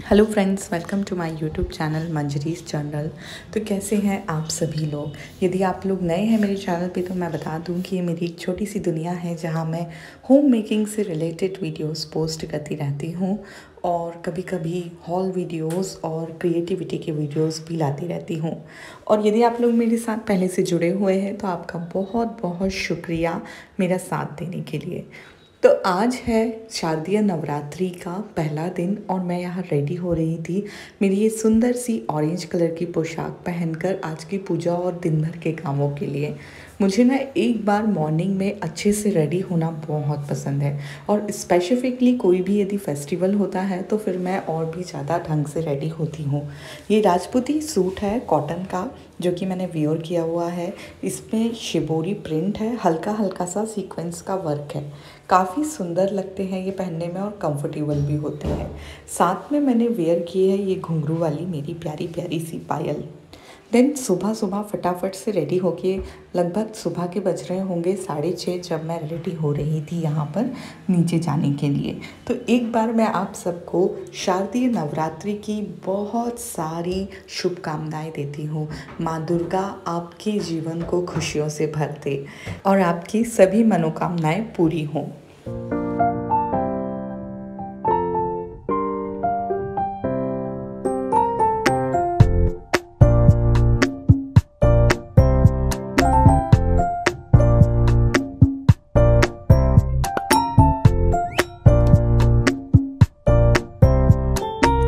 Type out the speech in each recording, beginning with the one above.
Hello friends, welcome to my YouTube channel Manjari's journal. तो कैसे हैं आप सभी लोग। यदि आप लोग नए हैं मेरे चैनल पे तो मैं बता दूं कि ये मेरी एक छोटी सी दुनिया है जहां मैं होम मेकिंग से रिलेटेड वीडियोस पोस्ट करती रहती हूं और कभी कभी हॉल वीडियोस और क्रिएटिविटी के वीडियोस भी लाती रहती हूं। और यदि आप लोग मेरे साथ पहले से जुड़े हुए हैं तो आपका बहुत बहुत शुक्रिया मेरा साथ देने के लिए। तो आज है शारदीय नवरात्रि का पहला दिन और मैं यहाँ रेडी हो रही थी मेरी ये सुंदर सी ऑरेंज कलर की पोशाक पहनकर आज की पूजा और दिन भर के कामों के लिए। मुझे ना एक बार मॉर्निंग में अच्छे से रेडी होना बहुत पसंद है और स्पेसिफिकली कोई भी यदि फेस्टिवल होता है तो फिर मैं और भी ज़्यादा ढंग से रेडी होती हूँ। ये राजपूती सूट है कॉटन का जो कि मैंने वियर किया हुआ है। इसमें शिबोरी प्रिंट है, हल्का हल्का सा सीक्वेंस का वर्क है। काफ़ी सुंदर लगते हैं ये पहनने में और कंफर्टेबल भी होते हैं। साथ में मैंने वेयर की है ये घुंघरू वाली मेरी प्यारी प्यारी सी पायल। देन सुबह सुबह फटाफट से रेडी होके लगभग सुबह के बज रहे होंगे 6:30 जब मैं रेडी हो रही थी यहाँ पर नीचे जाने के लिए। तो एक बार मैं आप सबको शारदीय नवरात्रि की बहुत सारी शुभकामनाएं देती हूँ। माँ दुर्गा आपके जीवन को खुशियों से भर दे और आपकी सभी मनोकामनाएं पूरी हों।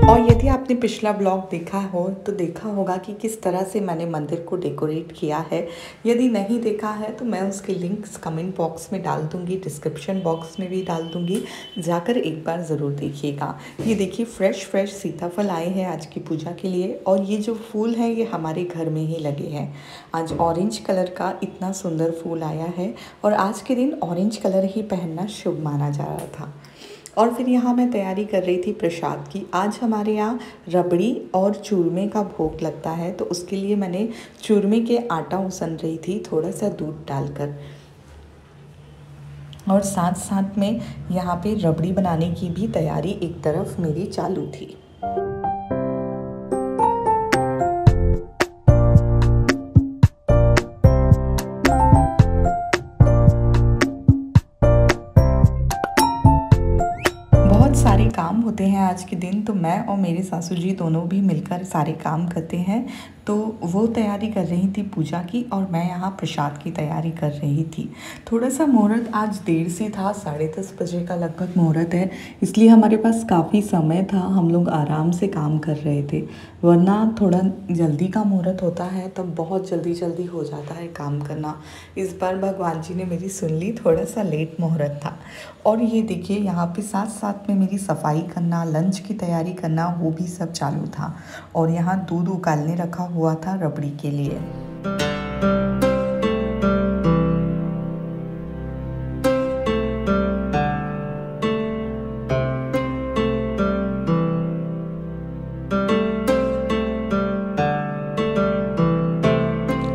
और यदि आपने पिछला ब्लॉग देखा हो तो देखा होगा कि किस तरह से मैंने मंदिर को डेकोरेट किया है। यदि नहीं देखा है तो मैं उसके लिंक्स कमेंट बॉक्स में डाल दूँगी, डिस्क्रिप्शन बॉक्स में भी डाल दूँगी, जाकर एक बार ज़रूर देखिएगा। ये देखिए फ्रेश सीताफल आए हैं आज की पूजा के लिए और ये जो फूल हैं ये हमारे घर में ही लगे हैं। आज ऑरेंज कलर का इतना सुंदर फूल आया है और आज के दिन ऑरेंज कलर ही पहनना शुभ माना जा रहा था। और फिर यहाँ मैं तैयारी कर रही थी प्रसाद की। आज हमारे यहाँ रबड़ी और चूरमे का भोग लगता है तो उसके लिए मैंने चूरमे के आटा उसन रही थी थोड़ा सा दूध डालकर और साथ साथ में यहाँ पे रबड़ी बनाने की भी तैयारी एक तरफ मेरी चालू थी। सारे काम होते हैं आज के दिन तो मैं और मेरे सासू जी दोनों भी मिलकर सारे काम करते हैं। तो वो तैयारी कर रही थी पूजा की और मैं यहाँ प्रसाद की तैयारी कर रही थी। थोड़ा सा मुहूर्त आज देर से था, 10:30 बजे का लगभग मुहूर्त है, इसलिए हमारे पास काफ़ी समय था, हम लोग आराम से काम कर रहे थे। वरना थोड़ा जल्दी का मुहूर्त होता है तब बहुत जल्दी जल्दी हो जाता है काम करना। इस बार भगवान जी ने मेरी सुन ली, थोड़ा सा लेट मुहूर्त था। और ये देखिए यहाँ पे साथ साथ में मेरी सफाई करना, लंच की तैयारी करना वो भी सब चालू था। और यहाँ दूध उकालने रखा हुआ था रबड़ी के लिए।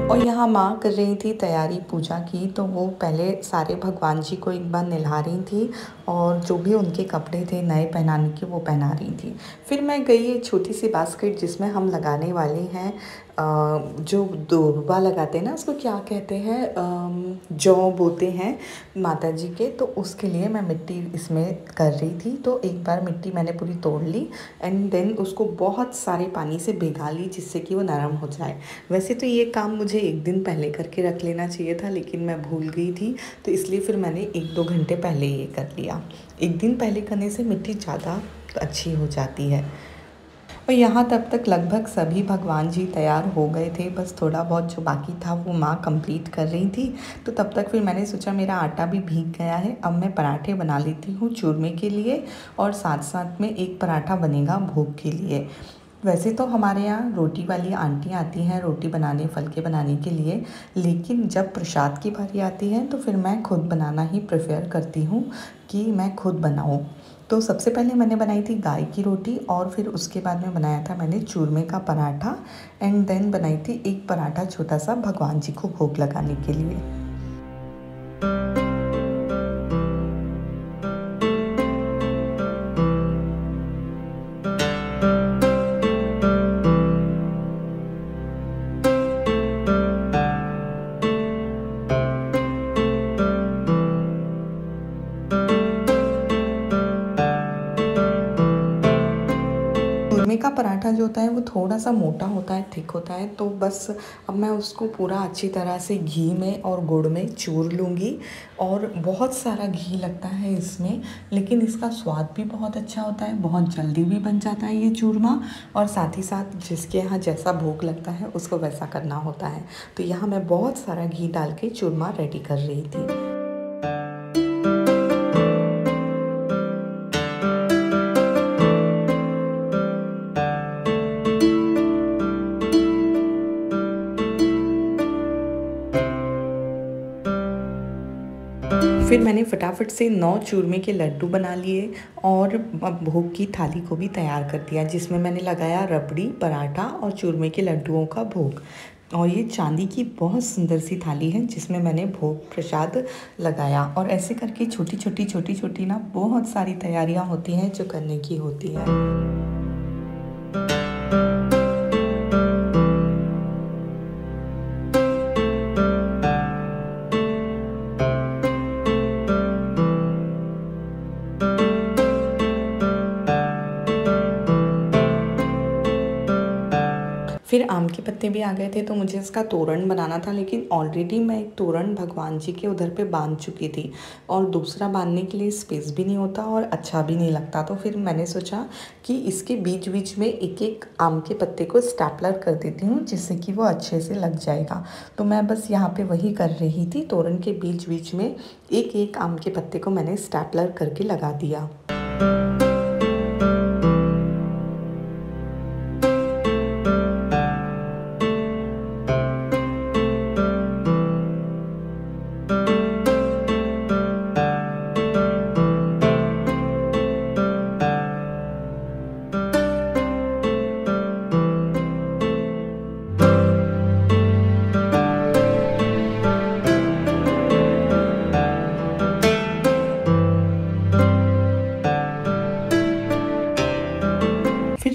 और यहाँ माँ कर रही थी तैयारी पूजा की तो वो पहले सारे भगवान जी को एक बार नहला रही थी और जो भी उनके कपड़े थे नए पहनाने के वो पहना रही थी। फिर मैं गई एक छोटी सी बास्केट जिसमें हम लगाने वाले हैं जो दोरबा लगाते हैं ना, उसको क्या कहते हैं, जौ बोते हैं माता जी के, तो उसके लिए मैं मिट्टी इसमें कर रही थी। तो एक बार मिट्टी मैंने पूरी तोड़ ली एंड देन उसको बहुत सारे पानी से भिगा ली जिससे कि वो नरम हो जाए। वैसे तो ये काम मुझे एक दिन पहले करके रख लेना चाहिए था लेकिन मैं भूल गई थी तो इसलिए फिर मैंने 1-2 घंटे पहले ये कर लिया। एक दिन पहले करने से मिट्टी ज़्यादा अच्छी हो जाती है। और यहाँ तब तक लगभग सभी भगवान जी तैयार हो गए थे, बस थोड़ा बहुत जो बाकी था वो माँ कंप्लीट कर रही थी। तो तब तक फिर मैंने सोचा मेरा आटा भी भीग गया है, अब मैं पराठे बना लेती हूँ चूरमे के लिए और साथ साथ में एक पराठा बनेगा भोग के लिए। वैसे तो हमारे यहाँ रोटी वाली आंटी आती हैं रोटी बनाने फुलके बनाने के लिए, लेकिन जब प्रसाद की बारी आती है तो फिर मैं खुद बनाना ही प्रेफर करती हूँ कि मैं खुद बनाऊँ। तो सबसे पहले मैंने बनाई थी गाय की रोटी और फिर उसके बाद में बनाया था मैंने चूरमे का पराठा एंड देन बनाई थी एक पराठा छोटा सा भगवान जी को भोग लगाने के लिए। चूरमे का पराठा जो होता है वो थोड़ा सा मोटा होता है, थिक होता है, तो बस अब मैं उसको पूरा अच्छी तरह से घी में और गुड़ में चूर लूँगी। और बहुत सारा घी लगता है इसमें, लेकिन इसका स्वाद भी बहुत अच्छा होता है, बहुत जल्दी भी बन जाता है ये चूरमा। और साथ ही साथ जिसके यहाँ जैसा भोग लगता है उसको वैसा करना होता है। तो यहाँ मैं बहुत सारा घी डाल के चूरमा रेडी कर रही थी। फिर मैंने फटाफट से 9 चूरमे के लड्डू बना लिए और भोग की थाली को भी तैयार कर दिया, जिसमें मैंने लगाया रबड़ी, पराठा और चूरमे के लड्डुओं का भोग। और ये चांदी की बहुत सुंदर सी थाली है जिसमें मैंने भोग प्रसाद लगाया। और ऐसे करके छोटी छोटी ना बहुत सारी तैयारियां होती हैं जो करने की होती है। फिर आम के पत्ते भी आ गए थे तो मुझे इसका तोरण बनाना था, लेकिन ऑलरेडी मैं एक तोरण भगवान जी के उधर पे बांध चुकी थी और दूसरा बांधने के लिए स्पेस भी नहीं होता और अच्छा भी नहीं लगता। तो फिर मैंने सोचा कि इसके बीच बीच में एक एक आम के पत्ते को स्टैपलर कर देती हूँ जिससे कि वो अच्छे से लग जाएगा। तो मैं बस यहाँ पे वही कर रही थी, तोरण के बीच बीच में एक एक आम के पत्ते को मैंने स्टैपलर करके लगा दिया।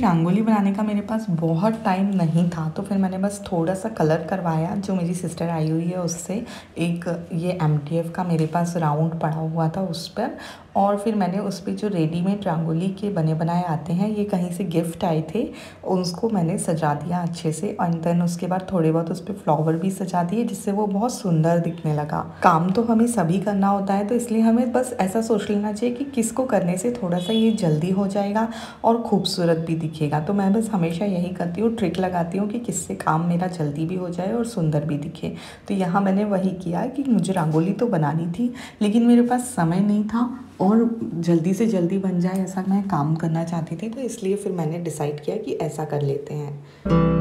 रंगोली बनाने का मेरे पास बहुत टाइम नहीं था, तो फिर मैंने बस थोड़ा सा कलर करवाया जो मेरी सिस्टर आई हुई है उससे। एक ये MDF का मेरे पास राउंड पड़ा हुआ था उस पर, और फिर मैंने उस पर जो रेडीमेड रंगोली के बने बनाए आते हैं, ये कहीं से गिफ्ट आए थे, उसको मैंने सजा दिया अच्छे से। और देन उसके बाद थोड़े बहुत उस पर फ्लावर भी सजा दिए जिससे वो बहुत सुंदर दिखने लगा। काम तो हमें सभी करना होता है, तो इसलिए हमें बस ऐसा सोच लेना चाहिए कि किसको करने से थोड़ा सा ये जल्दी हो जाएगा और खूबसूरत भी दिखेगा। तो मैं बस हमेशा यही करती हूँ, ट्रिक लगाती हूँ कि किससे काम मेरा जल्दी भी हो जाए और सुंदर भी दिखे। तो यहाँ मैंने वही किया कि मुझे रंगोली तो बनानी थी, लेकिन मेरे पास समय नहीं था और जल्दी से जल्दी बन जाए ऐसा मैं काम करना चाहती थी। तो इसलिए फिर मैंने डिसाइड किया कि ऐसा कर लेते हैं।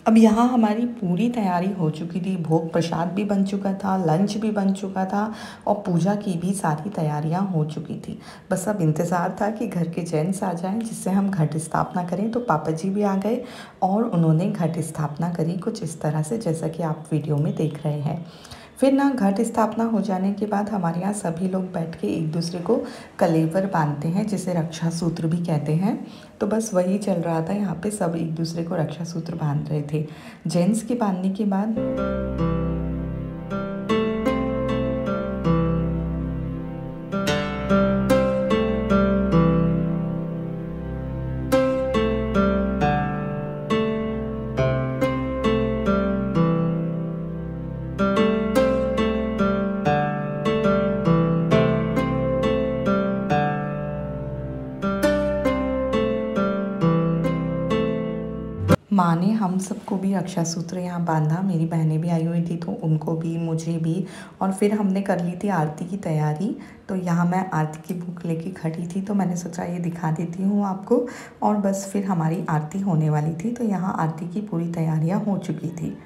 अब यहाँ हमारी पूरी तैयारी हो चुकी थी, भोग प्रसाद भी बन चुका था, लंच भी बन चुका था और पूजा की भी सारी तैयारियाँ हो चुकी थी। बस अब इंतज़ार था कि घर के जेंट्स आ जाएं जिससे हम घट स्थापना करें। तो पापा जी भी आ गए और उन्होंने घट स्थापना करी कुछ इस तरह से, जैसा कि आप वीडियो में देख रहे हैं। फिर ना घट स्थापना हो जाने के बाद हमारे यहाँ सभी लोग बैठ के एक दूसरे को कलेवर बांधते हैं, जिसे रक्षा सूत्र भी कहते हैं। तो बस वही चल रहा था, यहाँ पे सब एक दूसरे को रक्षा सूत्र बांध रहे थे। जेंट्स के बांधने के बाद माँ ने हम सबको भी रक्षा सूत्र यहाँ बांधा। मेरी बहनें भी आई हुई थी तो उनको भी, मुझे भी। और फिर हमने कर ली थी आरती की तैयारी। तो यहाँ मैं आरती की बुक लेके खड़ी थी तो मैंने सोचा ये दिखा देती हूँ आपको। और बस फिर हमारी आरती होने वाली थी तो यहाँ आरती की पूरी तैयारियाँ हो चुकी थी।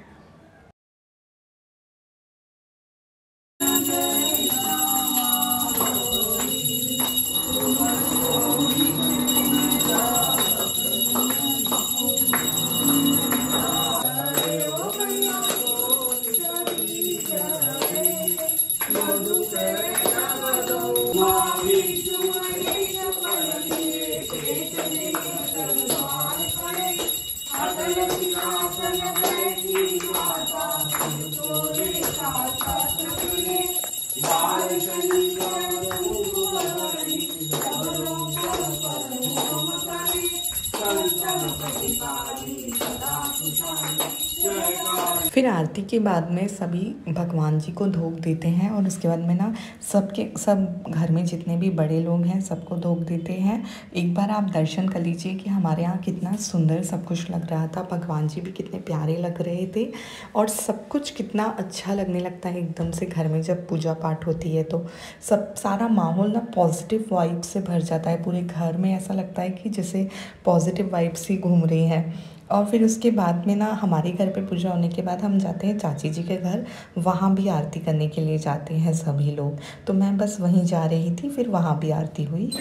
फिर आरती के बाद में सभी भगवान जी को धूप देते हैं और उसके बाद में ना सब घर में जितने भी बड़े लोग हैं सबको धूप देते हैं। एक बार आप दर्शन कर लीजिए कि हमारे यहाँ कितना सुंदर सब कुछ लग रहा था। भगवान जी भी कितने प्यारे लग रहे थे और सब कुछ कितना अच्छा लगने लगता है एकदम से घर में जब पूजा पाठ होती है तो सारा माहौल ना पॉजिटिव वाइब से भर जाता है। पूरे घर में ऐसा लगता है कि जैसे पॉजिटिव वाइब्स ही घूम रही हैं। और फिर उसके बाद में ना हमारे घर पे पूजा होने के बाद हम जाते हैं चाची जी के घर। वहाँ भी आरती करने के लिए जाते हैं सभी लोग। तो मैं बस वहीं जा रही थी, फिर वहाँ भी आरती हुई।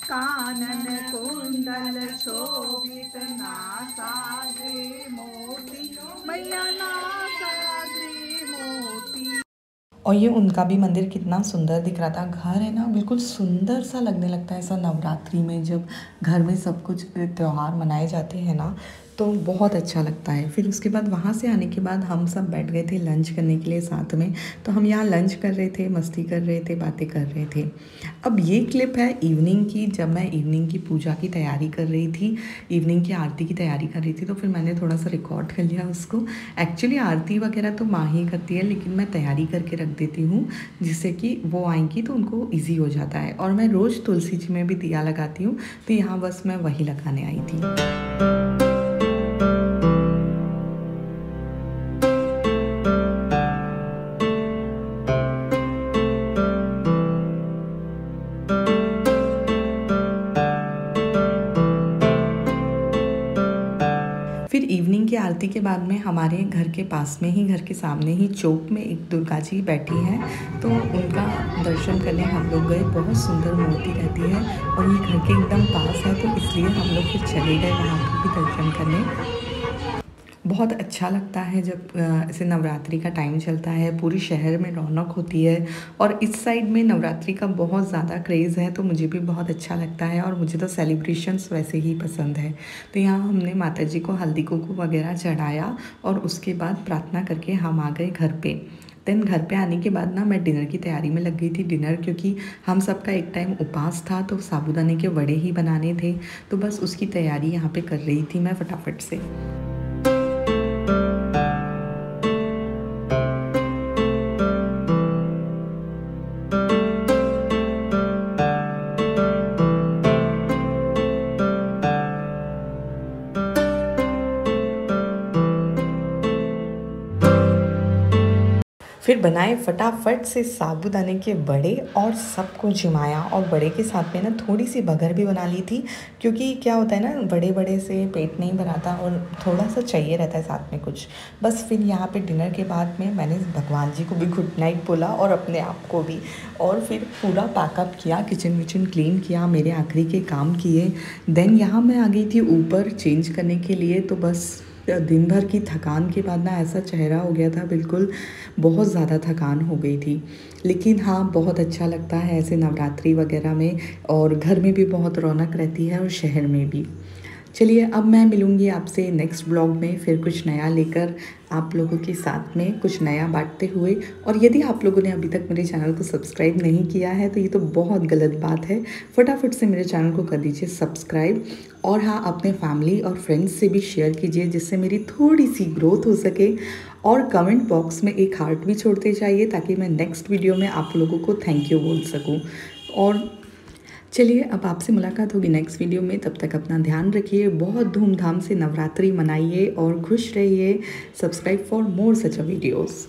कानन कुंडल शोभित नासाग्रे मोती मैया नासाग्रे मोती। और ये उनका भी मंदिर कितना सुंदर दिख रहा था। घर है ना बिल्कुल सुंदर सा लगने लगता है ऐसा नवरात्रि में, जब घर में सब कुछ त्यौहार मनाए जाते हैं ना तो बहुत अच्छा लगता है। फिर उसके बाद वहाँ से आने के बाद हम सब बैठ गए थे लंच करने के लिए साथ में। तो हम यहाँ लंच कर रहे थे, मस्ती कर रहे थे, बातें कर रहे थे। अब ये क्लिप है इवनिंग की, जब मैं इवनिंग की पूजा की तैयारी कर रही थी, इवनिंग की आरती की तैयारी कर रही थी। तो फिर मैंने थोड़ा सा रिकॉर्ड कर लिया उसको। एक्चुअली आरती वगैरह तो माँ ही करती है, लेकिन मैं तैयारी करके रख देती हूँ जिससे कि वो आएंगी तो उनको ईजी हो जाता है। और मैं रोज़ तुलसी जी में भी दिया लगाती हूँ, तो यहाँ बस मैं वही लगाने आई थी। फिर इवनिंग की आरती के बाद में हमारे घर के पास में ही, घर के सामने ही चौक में एक दुर्गा जी बैठी हैं, तो उनका दर्शन करने हम लोग गए। बहुत सुंदर मूर्ति रहती है और ये घर के एकदम पास है, तो इसलिए हम लोग फिर चले गए वहाँ पर भी दर्शन करने। बहुत अच्छा लगता है जब ऐसे नवरात्रि का टाइम चलता है, पूरी शहर में रौनक होती है। और इस साइड में नवरात्रि का बहुत ज़्यादा क्रेज़ है, तो मुझे भी बहुत अच्छा लगता है और मुझे तो सेलिब्रेशंस वैसे ही पसंद है। तो यहाँ हमने माता जी को हल्दी कुमकुम वगैरह चढ़ाया और उसके बाद प्रार्थना करके हम आ गए घर पे। देन घर पे आने के बाद ना मैं डिनर की तैयारी में लग गई थी। डिनर क्योंकि हम सबका एक टाइम उपास था तो साबूदाने के वड़े ही बनाने थे, तो बस उसकी तैयारी यहाँ पे कर रही थी मैं फटाफट से। फिर बनाए फटाफट से साबूदाने के बड़े और सबको जिमाया। और बड़े के साथ में ना थोड़ी सी बगर भी बना ली थी, क्योंकि क्या होता है ना बड़े से पेट नहीं भराता और थोड़ा सा चाहिए रहता है साथ में कुछ। बस फिर यहाँ पे डिनर के बाद में मैंने भगवान जी को भी गुड नाइट बोला और अपने आप को भी, और फिर पूरा पैकअप किया, किचन विचन क्लीन किया, मेरे आखिरी के काम किए। देन यहाँ मैं आ गई थी ऊपर चेंज करने के लिए। तो बस दिन भर की थकान के बाद ना ऐसा चेहरा हो गया था, बिल्कुल बहुत ज़्यादा थकान हो गई थी। लेकिन हाँ बहुत अच्छा लगता है ऐसे नवरात्रि वगैरह में, और घर में भी बहुत रौनक रहती है और शहर में भी। चलिए अब मैं मिलूँगी आपसे नेक्स्ट ब्लॉग में, फिर कुछ नया लेकर आप लोगों के साथ में कुछ नया बांटते हुए। और यदि आप लोगों ने अभी तक मेरे चैनल को सब्सक्राइब नहीं किया है तो ये तो बहुत गलत बात है, फटाफट से मेरे चैनल को कर दीजिए सब्सक्राइब। और हाँ अपने फैमिली और फ्रेंड्स से भी शेयर कीजिए जिससे मेरी थोड़ी सी ग्रोथ हो सके। और कमेंट बॉक्स में एक हार्ट भी छोड़ते जाइए ताकि मैं नेक्स्ट वीडियो में आप लोगों को थैंक यू बोल सकूँ। और चलिए अब आपसे मुलाकात होगी नेक्स्ट वीडियो में। तब तक अपना ध्यान रखिए, बहुत धूमधाम से नवरात्रि मनाइए और खुश रहिए। Subscribe for more such videos.